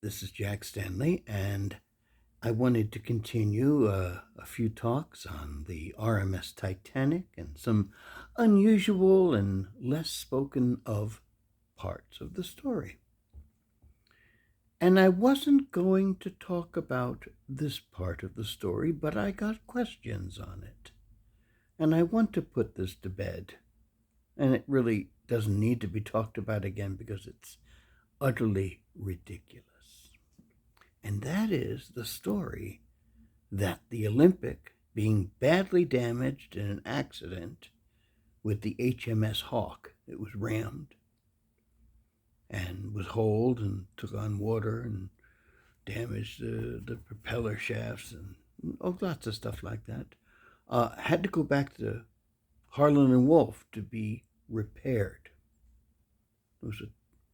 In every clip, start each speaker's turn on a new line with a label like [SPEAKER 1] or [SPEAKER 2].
[SPEAKER 1] This is Jack Stanley, and I wanted to continue a few talks on the RMS Titanic and some unusual and less spoken of parts of the story. And I wasn't going to talk about this part of the story, but I got questions on it. And I want to put this to bed. And it really doesn't need to be talked about again because it's utterly ridiculous. And that is the story that the Olympic, being badly damaged in an accident with the HMS Hawk, it was rammed and was holed and took on water and damaged the propeller shafts and lots of stuff like that, had to go back to Harlan and Wolff to be repaired. It was a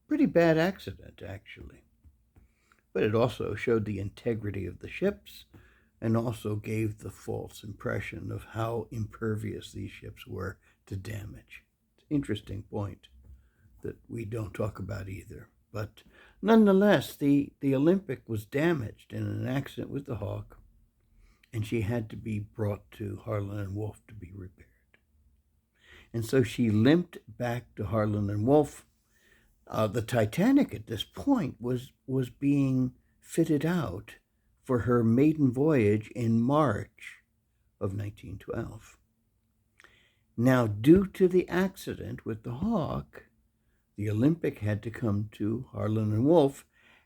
[SPEAKER 1] pretty bad accident, actually. But it also showed the integrity of the ships and also gave the false impression of how impervious these ships were to damage. It's an interesting point that we don't talk about either. But nonetheless, the Olympic was damaged in an accident with the Hawk, and she had to be brought to Harlan and Wolff to be repaired. And so she limped back to Harlan and Wolff. The Titanic at this point was being fitted out for her maiden voyage in March of 1912. Now, due to the accident with the Hawk, the Olympic had to come to Harlan and Wolff,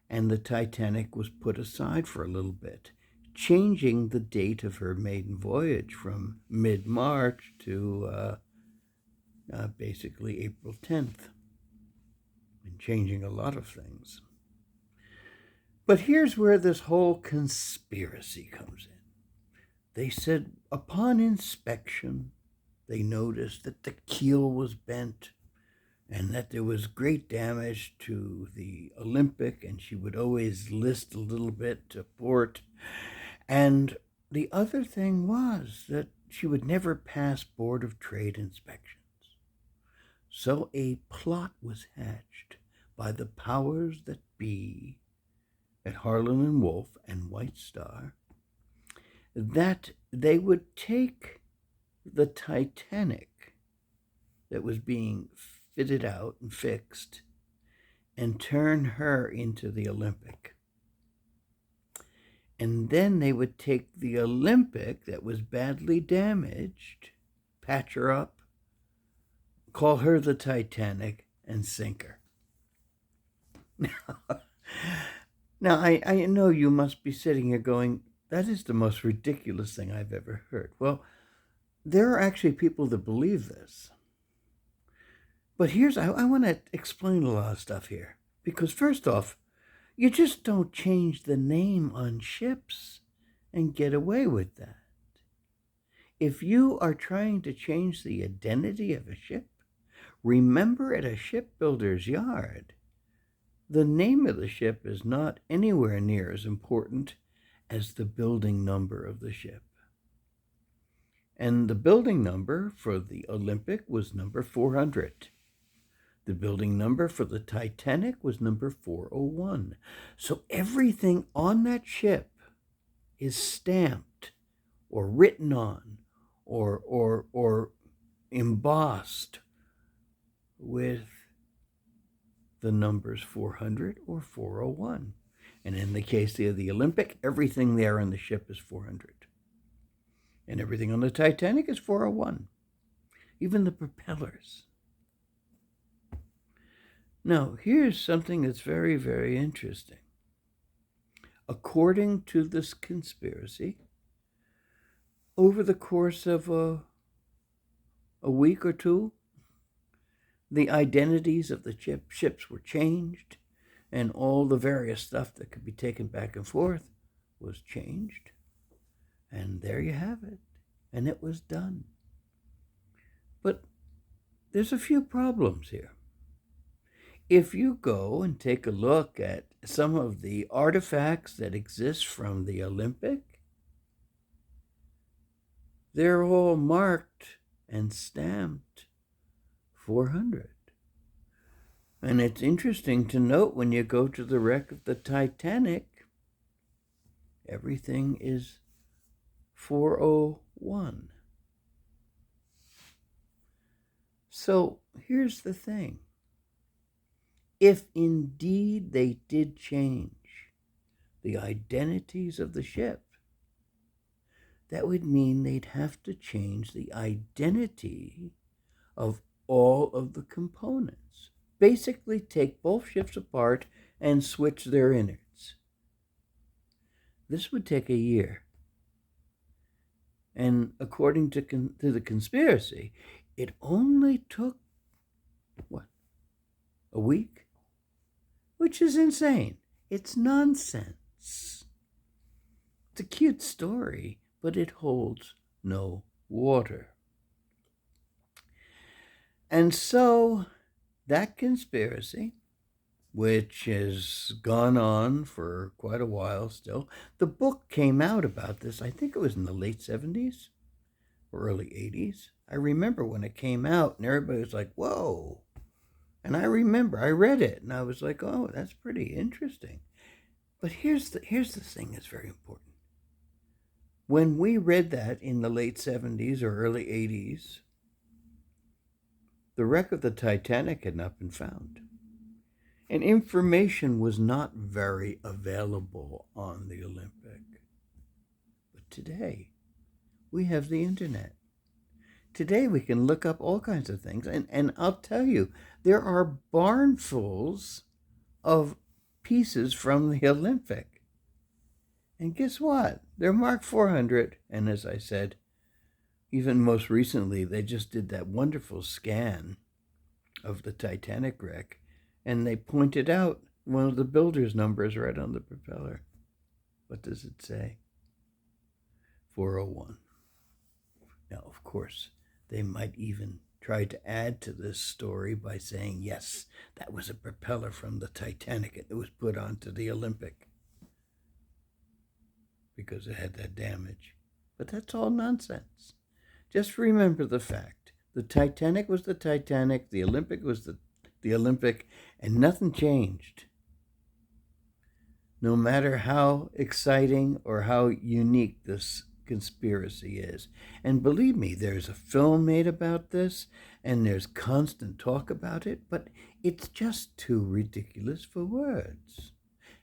[SPEAKER 1] and the Titanic was put aside for a little bit, changing the date of her maiden voyage from mid-March to basically April 10th. And changing a lot of things. But here's where this whole conspiracy comes in. They said upon inspection, they noticed that the keel was bent and that there was great damage to the Olympic, and she would always list a little bit to port. And the other thing was that she would never pass Board of Trade inspection. So a plot was hatched by the powers that be at Harlan and Wolff and White Star that they would take the Titanic that was being fitted out and fixed and turn her into the Olympic. And then they would take the Olympic that was badly damaged, patch her up, call her the Titanic, and sink her. Now, I know you must be sitting here going, that is the most ridiculous thing I've ever heard. Well, there are actually people that believe this. But I want to explain a lot of stuff here. Because first off, you just don't change the name on ships and get away with that. If you are trying to change the identity of a ship, remember at a shipbuilder's yard, the name of the ship is not anywhere near as important as the building number of the ship. And the building number for the Olympic was number 400. The building number for the Titanic was number 401. So everything on that ship is stamped or written on or embossed with the numbers 400 or 401. And in the case of the Olympic, everything there on the ship is 400. And everything on the Titanic is 401. Even the propellers. Now, here's something that's very, very interesting. According to this conspiracy, over the course of a week or two, the identities of the ships were changed, and all the various stuff that could be taken back and forth was changed. And there you have it. And it was done. But there's a few problems here. If you go and take a look at some of the artifacts that exist from the Olympic, they're all marked and stamped 400. And it's interesting to note when you go to the wreck of the Titanic, everything is 401. So here's the thing. If indeed they did change the identities of the ship, that would mean they'd have to change the identity of all of the components. Basically, take both ships apart and switch their innards. This would take a year. And according to the conspiracy, it only took, what, a week? Which is insane. It's nonsense. It's a cute story, but it holds no water. And so that conspiracy, which has gone on for quite a while still, the book came out about this, I think it was in the late 70s or early 80s. I remember when it came out and everybody was like, whoa. And I remember I read it and I was like, oh, that's pretty interesting. But here's the thing that's very important. When we read that in the late 70s or early 80s, the wreck of the Titanic had not been found. And information was not very available on the Olympic. But today, we have the internet. Today, we can look up all kinds of things. And I'll tell you, there are barnfuls of pieces from the Olympic. And guess what? They're marked 400. And as I said, even most recently, they just did that wonderful scan of the Titanic wreck, and they pointed out one of the builder's numbers right on the propeller. What does it say? 401. Now, of course, they might even try to add to this story by saying, yes, that was a propeller from the Titanic. It was put onto the Olympic because it had that damage. But that's all nonsense. Just remember the fact. The Titanic was the Titanic, the Olympic was the Olympic, and nothing changed. No matter how exciting or how unique this conspiracy is. And believe me, there's a film made about this, and there's constant talk about it, but it's just too ridiculous for words.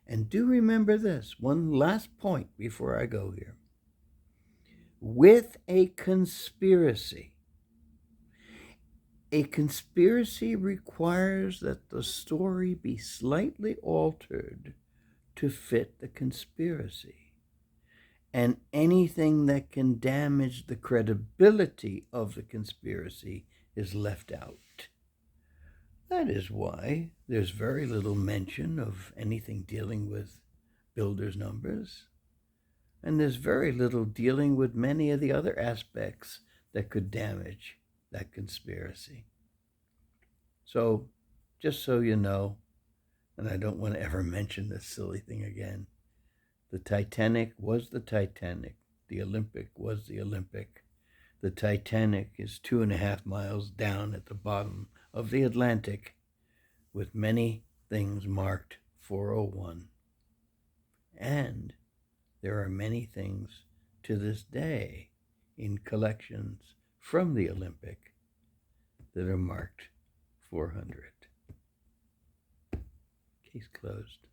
[SPEAKER 1] And do remember this, one last point before I go here. With a conspiracy requires that the story be slightly altered to fit the conspiracy. And anything that can damage the credibility of the conspiracy is left out. That is why there's very little mention of anything dealing with builder's numbers. And there's very little dealing with many of the other aspects that could damage that conspiracy. So, just so you know, and I don't want to ever mention this silly thing again, the Titanic was the Titanic. The Olympic was the Olympic. The Titanic is 2.5 miles down at the bottom of the Atlantic with many things marked 401. And there are many things to this day in collections from the Olympic that are marked 400. Case closed.